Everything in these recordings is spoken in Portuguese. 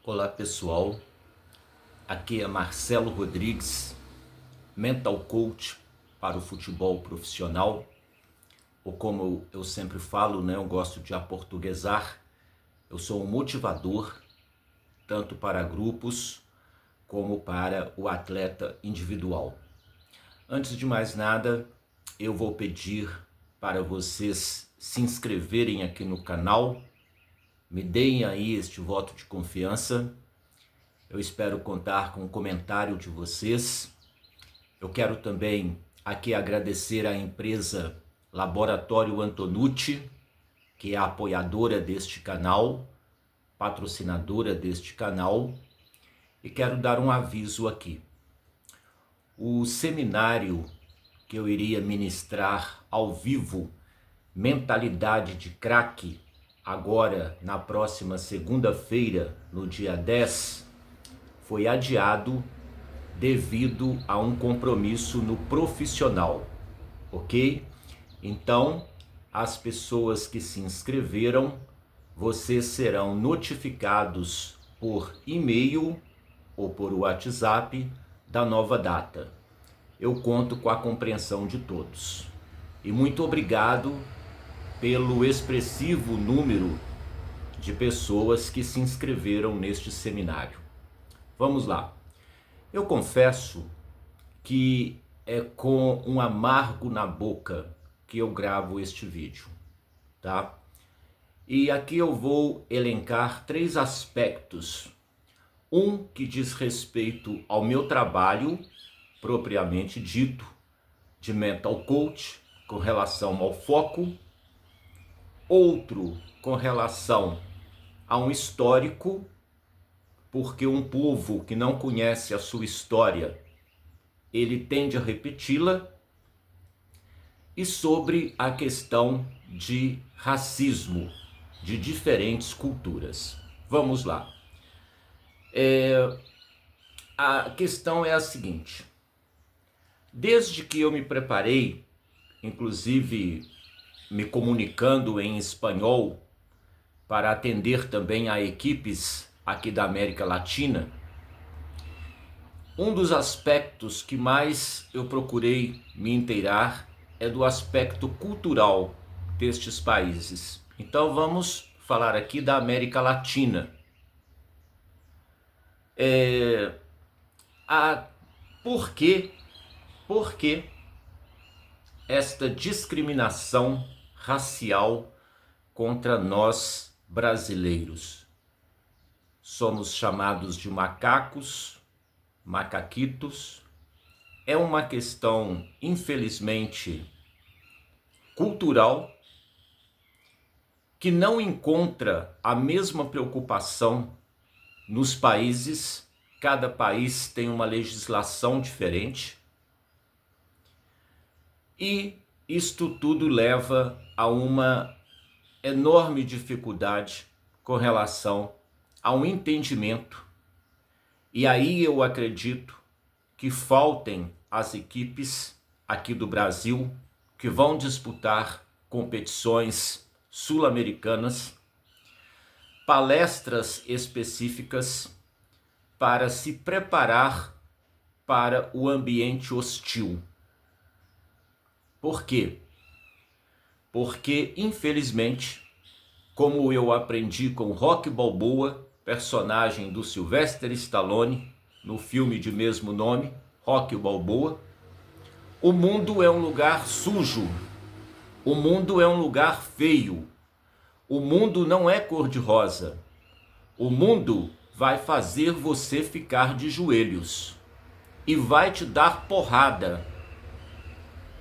Olá pessoal, aqui é Marcelo Rodrigues, Mental Coach para o futebol profissional, ou como eu sempre falo, eu gosto de aportuguesar, eu sou um motivador, tanto para grupos como para o atleta individual. Antes de mais nada, eu vou pedir para vocês se inscreverem aqui no canal, me deem aí este voto de confiança. Eu espero contar com o comentário de vocês. Eu quero também aqui agradecer à empresa Laboratório Antonucci, que é a apoiadora deste canal, patrocinadora deste canal, e quero dar um aviso aqui. O seminário que eu iria ministrar ao vivo, Mentalidade de Craque, agora na próxima segunda-feira, no dia 10, foi adiado devido a um compromisso no profissional, ok? Então, as pessoas que se inscreveram, vocês serão notificados por e-mail ou por WhatsApp da nova data. Eu conto com a compreensão de todos. E muito obrigado pelo expressivo número de pessoas que se inscreveram neste seminário. Vamos lá. Eu confesso que é com um amargo na boca que eu gravo este vídeo, tá? E aqui eu vou elencar 3 aspectos. Um que diz respeito ao meu trabalho, propriamente dito, de mental coach, com relação ao foco. Outro com relação a um histórico, porque um povo que não conhece a sua história, ele tende a repeti-la, e sobre a questão de racismo de diferentes culturas. Vamos lá. A questão é a seguinte: desde que eu me preparei, inclusive me comunicando em espanhol para atender também a equipes aqui da América Latina, um dos aspectos que mais eu procurei me inteirar é do aspecto cultural destes países. Então vamos falar aqui da América Latina. Por que esta discriminação racial contra nós brasileiros? Somos chamados de macacos, macaquitos. É uma questão, infelizmente, cultural, que não encontra a mesma preocupação nos países. Cada país tem uma legislação diferente. E isto tudo leva a uma enorme dificuldade com relação a um entendimento. E aí eu acredito que faltem as equipes aqui do Brasil que vão disputar competições sul-americanas, palestras específicas para se preparar para o ambiente hostil. Por quê? Porque, infelizmente, como eu aprendi com Rocky Balboa, personagem do Sylvester Stallone, no filme de mesmo nome, Rocky Balboa, o mundo é um lugar sujo, o mundo é um lugar feio, o mundo não é cor-de-rosa, o mundo vai fazer você ficar de joelhos e vai te dar porrada,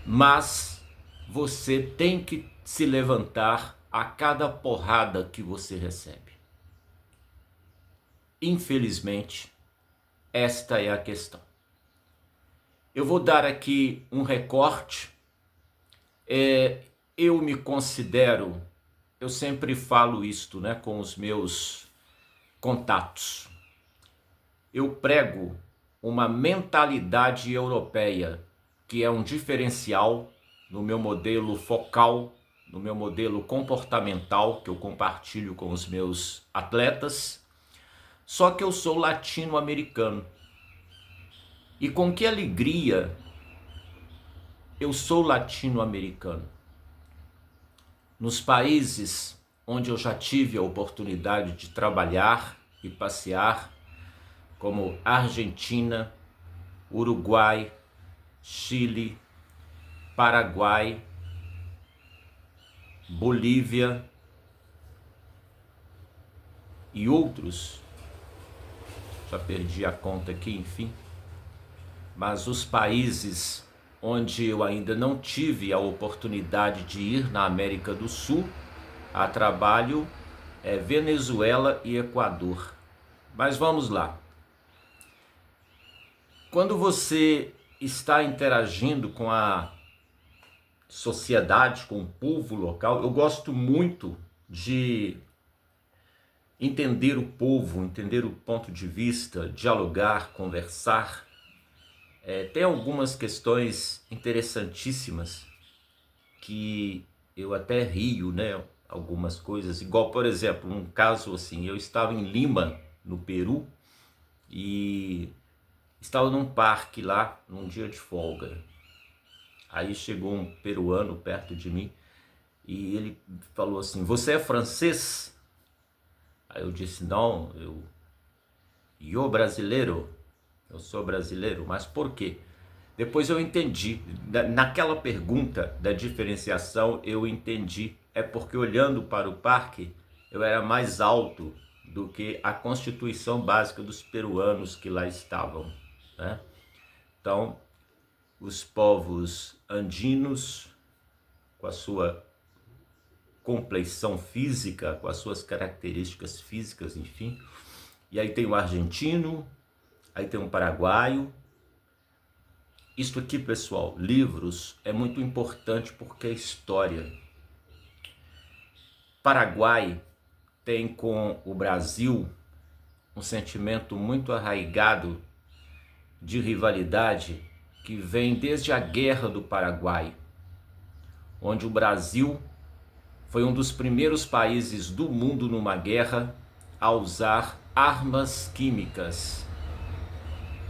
mas você tem que se levantar a cada porrada que você recebe. Infelizmente, esta é a questão. Eu vou dar aqui um recorte. Eu me considero, eu sempre falo isto, com os meus contatos. Eu prego uma mentalidade europeia, que é um diferencial no meu modelo focal, no meu modelo comportamental, que eu compartilho com os meus atletas. Só que eu sou latino-americano. E com que alegria eu sou latino-americano. Nos países onde eu já tive a oportunidade de trabalhar e passear, como Argentina, Uruguai, Chile, Paraguai, Bolívia e outros, já perdi a conta aqui, enfim, mas os países onde eu ainda não tive a oportunidade de ir na América do Sul a trabalho é Venezuela e Equador. Mas vamos lá. Quando você está interagindo com a sociedade, com o povo local, eu gosto muito de entender o povo, entender o ponto de vista, dialogar, conversar. Tem algumas questões interessantíssimas que eu até rio, né? Algumas coisas, igual, por exemplo, um caso assim, eu estava em Lima, no Peru, e estava num parque lá, num dia de folga. Aí chegou um peruano perto de mim e ele falou assim: "Você é francês?" Aí eu disse: "Não, eu brasileiro, eu sou brasileiro." Mas por quê? Depois eu entendi, naquela pergunta da diferenciação eu entendi, é porque olhando para o parque eu era mais alto do que a constituição básica dos peruanos que lá estavam, né? Então, os povos andinos, com a sua compleição física, com as suas características físicas, enfim, e aí tem o argentino, aí tem o paraguaio. Isto aqui, pessoal, livros é muito importante porque é história. Paraguai tem com o Brasil um sentimento muito arraigado de rivalidade que vem desde a Guerra do Paraguai, onde o Brasil foi um dos primeiros países do mundo numa guerra a usar armas químicas.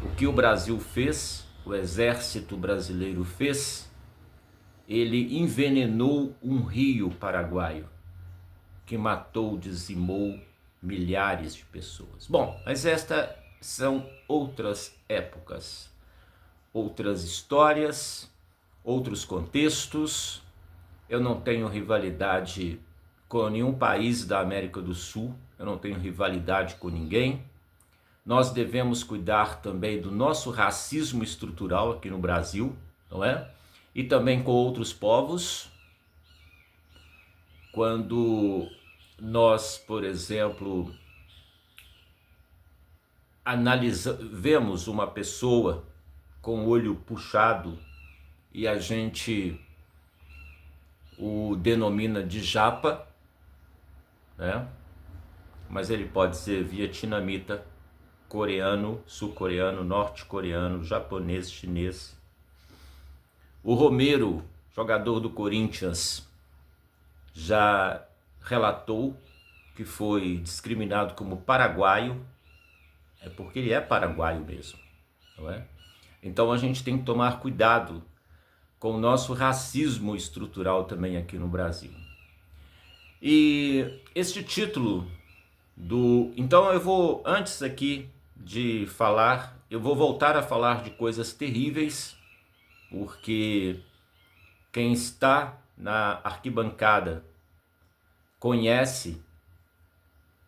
O que o Brasil fez, o exército brasileiro fez, ele envenenou um rio paraguaio, que matou, dizimou milhares de pessoas. Bom, mas estas são outras épocas, outras histórias, outros contextos. Eu não tenho rivalidade com nenhum país da América do Sul, eu não tenho rivalidade com ninguém. Nós devemos cuidar também do nosso racismo estrutural aqui no Brasil, não é? E também com outros povos. Quando nós, por exemplo, vemos uma pessoa com o olho puxado e a gente o denomina de japa, né? Mas ele pode ser vietnamita, coreano, sul-coreano, norte-coreano, japonês, chinês. O Romero, jogador do Corinthians, já relatou que foi discriminado como paraguaio, é porque ele é paraguaio mesmo, não é? Então a gente tem que tomar cuidado com o nosso racismo estrutural também aqui no Brasil. E este título Então eu vou, antes aqui de falar, eu vou voltar a falar de coisas terríveis, porque quem está na arquibancada conhece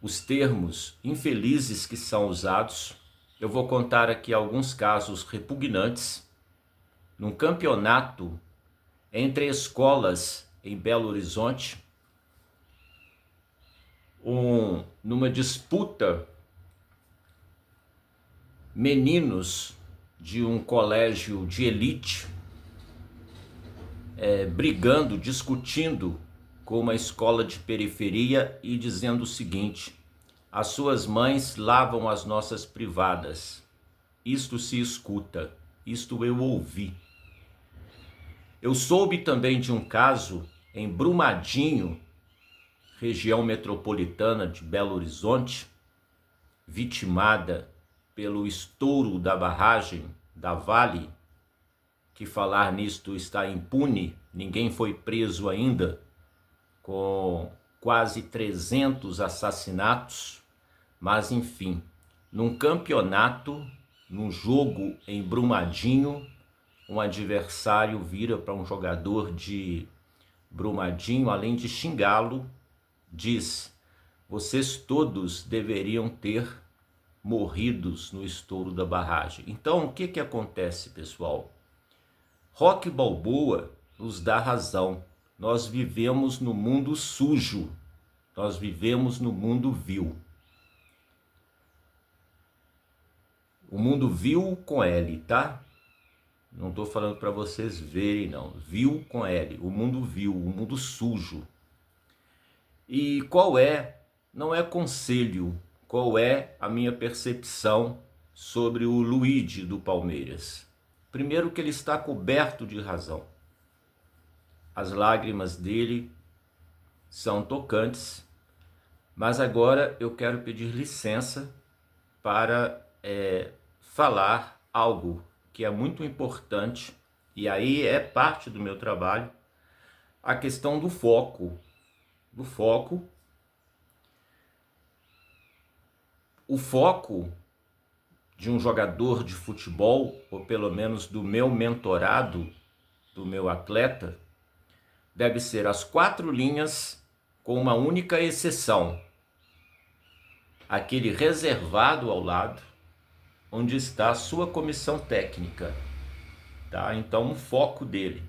os termos infelizes que são usados. Eu vou contar aqui alguns casos repugnantes num campeonato entre escolas em Belo Horizonte, numa disputa, meninos de um colégio de elite brigando, discutindo com uma escola de periferia e dizendo o seguinte: as suas mães lavam as nossas privadas. Isto se escuta, isto eu ouvi. Eu soube também de um caso em Brumadinho, região metropolitana de Belo Horizonte, vitimada pelo estouro da barragem da Vale, que falar nisto está impune, ninguém foi preso ainda, com quase 300 assassinatos, mas enfim, num campeonato, num jogo em Brumadinho, um adversário vira para um jogador de Brumadinho, além de xingá-lo, diz: vocês todos deveriam ter morridos no estouro da barragem. Então, o que acontece, pessoal? Rocky Balboa nos dá razão. Nós vivemos no mundo sujo. Nós vivemos no mundo vil. O mundo vil com L, tá? Não estou falando para vocês verem, não. Vil com L. O mundo vil, o mundo sujo. E qual é, não é conselho, qual é a minha percepção sobre o Luigi do Palmeiras? Primeiro, que ele está coberto de razão. As lágrimas dele são tocantes, mas agora eu quero pedir licença para falar algo que é muito importante, e aí é parte do meu trabalho, a questão do foco. O foco de um jogador de futebol, ou pelo menos do meu mentorado, do meu atleta, deve ser as 4 linhas, com uma única exceção: aquele reservado ao lado, onde está a sua comissão técnica, tá? Então, o foco dele,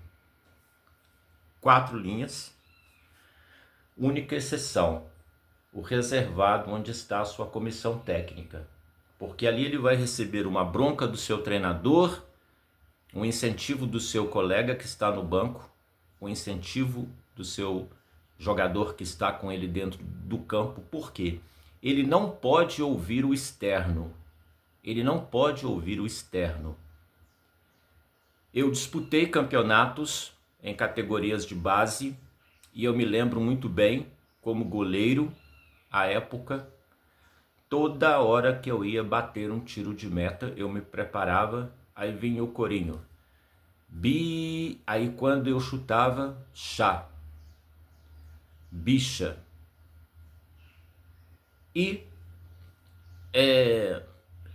4 linhas, única exceção, o reservado onde está a sua comissão técnica, porque ali ele vai receber uma bronca do seu treinador, um incentivo do seu colega que está no banco, um incentivo do seu jogador que está com ele dentro do campo. Por quê? Ele não pode ouvir o externo. Ele não pode ouvir o externo. Eu disputei campeonatos em categorias de base e eu me lembro muito bem, como goleiro, à época, toda hora que eu ia bater um tiro de meta, eu me preparava, aí vinha o corinho. Bi, aí quando eu chutava, chá, bicha. E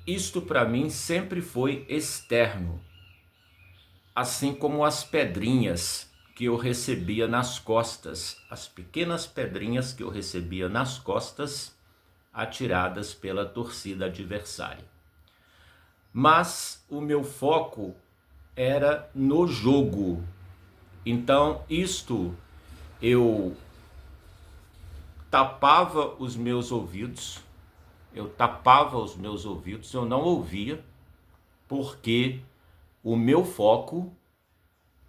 isto para mim sempre foi externo, assim como as pedrinhas que eu recebia nas costas, as pequenas pedrinhas que eu recebia nas costas, atiradas pela torcida adversária. Mas o meu foco era no jogo. Então, eu tapava os meus ouvidos, eu não ouvia, porque o meu foco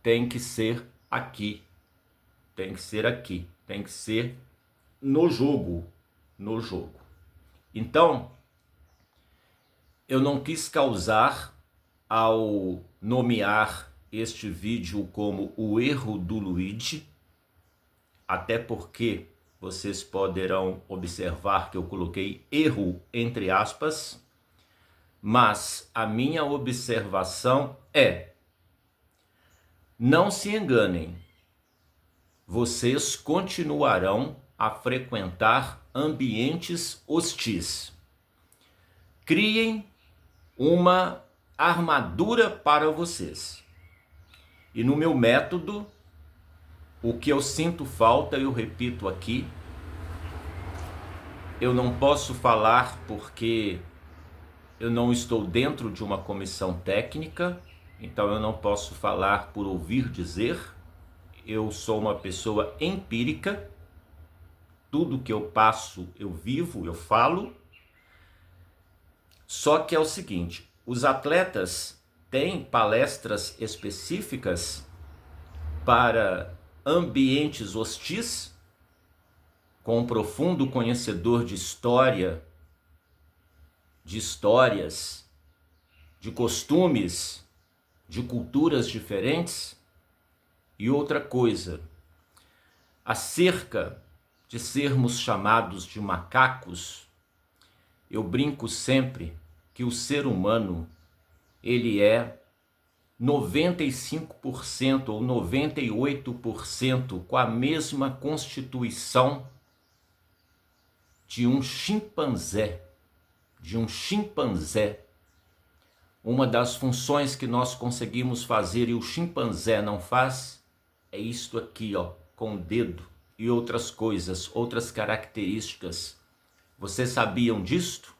tem que ser aqui, tem que ser no jogo, Então, eu não quis causar, ao nomear este vídeo como o erro do Luigi, até porque vocês poderão observar que eu coloquei erro entre aspas, mas a minha observação é: não se enganem, vocês continuarão a frequentar ambientes hostis. Criem uma armadura para vocês. E no meu método, o que eu sinto falta, eu repito aqui, eu não posso falar porque eu não estou dentro de uma comissão técnica, então eu não posso falar por ouvir dizer. Eu sou uma pessoa empírica, tudo que eu passo, eu vivo, eu falo. Só que é o seguinte, os atletas têm palestras específicas para ambientes hostis, com um profundo conhecedor de história, de histórias, de costumes, de culturas diferentes. E outra coisa, acerca de sermos chamados de macacos, Eu brinco sempre que o ser humano, ele é 95% ou 98% com a mesma constituição de um chimpanzé. Uma das funções que nós conseguimos fazer e o chimpanzé não faz é isto aqui, ó, com o dedo e outras coisas, outras características. Vocês sabiam disto?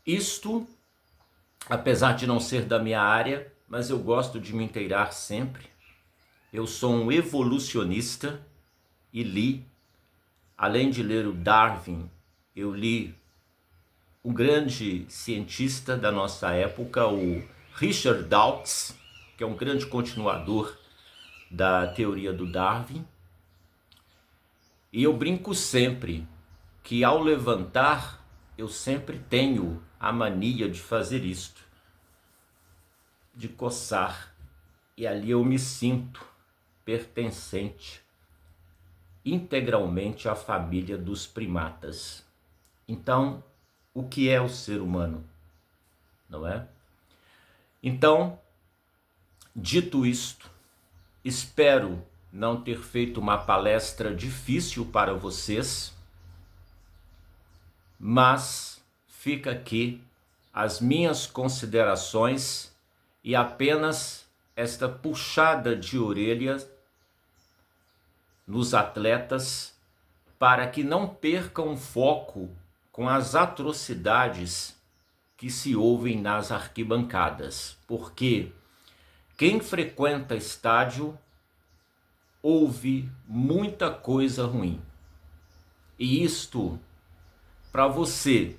Isto, apesar de não ser da minha área, mas eu gosto de me inteirar sempre. Eu sou um evolucionista e li, além de ler o Darwin, eu li um grande cientista da nossa época, o Richard Dawkins, que é um grande continuador da teoria do Darwin. E eu brinco sempre que ao levantar, eu sempre tenho a mania de fazer isto, de coçar. E ali eu me sinto pertencente integralmente à família dos primatas. Então, o que é o ser humano? Não é? Então, dito isto, espero não ter feito uma palestra difícil para vocês, mas fica aqui as minhas considerações e apenas esta puxada de orelha nos atletas para que não percam o foco com as atrocidades que se ouvem nas arquibancadas, porque quem frequenta estádio ouve muita coisa ruim. E isto, para você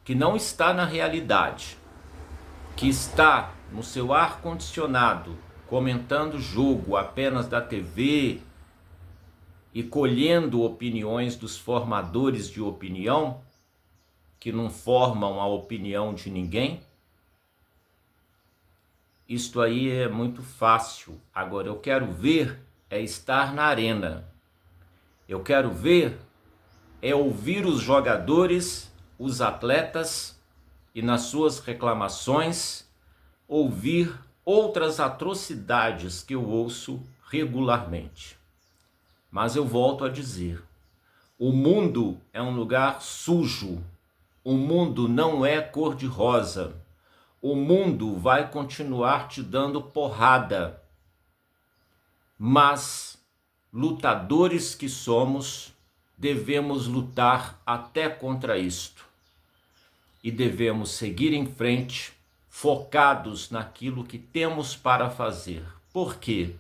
que não está na realidade, que está no seu ar-condicionado, comentando o jogo apenas da TV e colhendo opiniões dos formadores de opinião, que não formam a opinião de ninguém, isto aí é muito fácil. Agora, eu quero ver é estar na arena. Eu quero ver é ouvir os jogadores, os atletas e nas suas reclamações, ouvir outras atrocidades que eu ouço regularmente. Mas eu volto a dizer, o mundo é um lugar sujo, o mundo não é cor-de-rosa, o mundo vai continuar te dando porrada, mas lutadores que somos, devemos lutar até contra isto e devemos seguir em frente, focados naquilo que temos para fazer, porque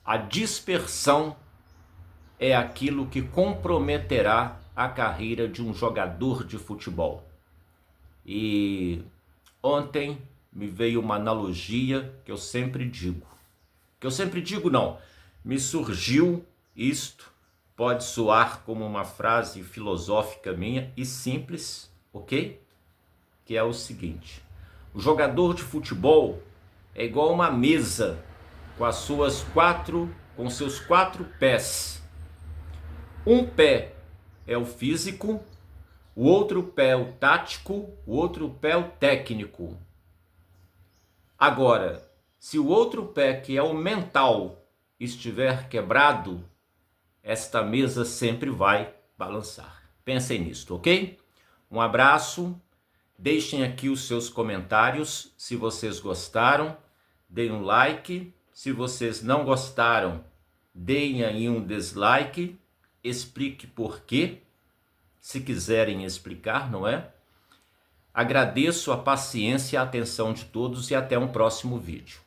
a dispersão é aquilo que comprometerá a carreira de um jogador de futebol. E ontem me veio uma analogia que eu sempre digo. Me surgiu isto, pode soar como uma frase filosófica minha e simples, ok? Que é o seguinte: o jogador de futebol é igual uma mesa com seus quatro pés. Um pé é o físico, o outro pé é o tático, o outro pé é o técnico. Agora, se o outro pé, que é o mental, estiver quebrado, esta mesa sempre vai balançar. Pensem nisto, ok? Um abraço, deixem aqui os seus comentários se vocês gostaram, deem um like, se vocês não gostaram, deem aí um dislike, explique por quê, se quiserem explicar, não é? Agradeço a paciência e a atenção de todos e até um próximo vídeo.